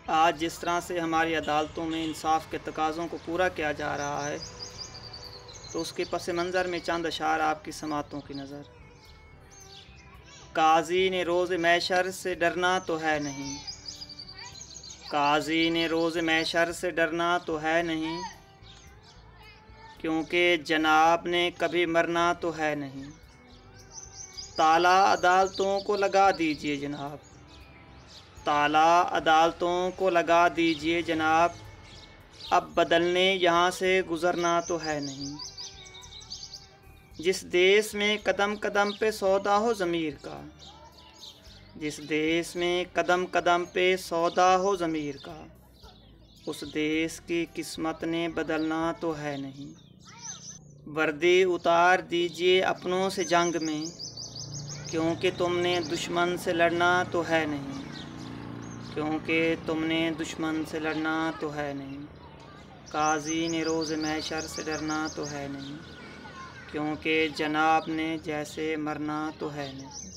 आज जिस तरह से हमारी अदालतों में इंसाफ के तकाज़ों को पूरा किया जा रहा है, तो उसके पस मंज़र में चंद अशार आपकी समातों की नज़र। काजी ने रोज़ मैशर से डरना तो है नहीं, काजी ने रोज़ मैशर से डरना तो है नहीं, क्योंकि जनाब ने कभी मरना तो है नहीं। ताला अदालतों को लगा दीजिए जनाब, ताला अदालतों को लगा दीजिए जनाब, अब बदलने यहाँ से गुज़रना तो है नहीं। जिस देश में कदम कदम पे सौदा हो ज़मीर का, जिस देश में कदम कदम पे सौदा हो ज़मीर का, उस देश की किस्मत ने बदलना तो है नहीं। वर्दी उतार दीजिए अपनों से जंग में, क्योंकि तुमने दुश्मन से लड़ना तो है नहीं, क्योंकि तुमने दुश्मन से लड़ना तो है नहीं। काजी ने रोज़ महशर से डरना तो है नहीं, क्योंकि जनाब ने जैसे मरना तो है नहीं।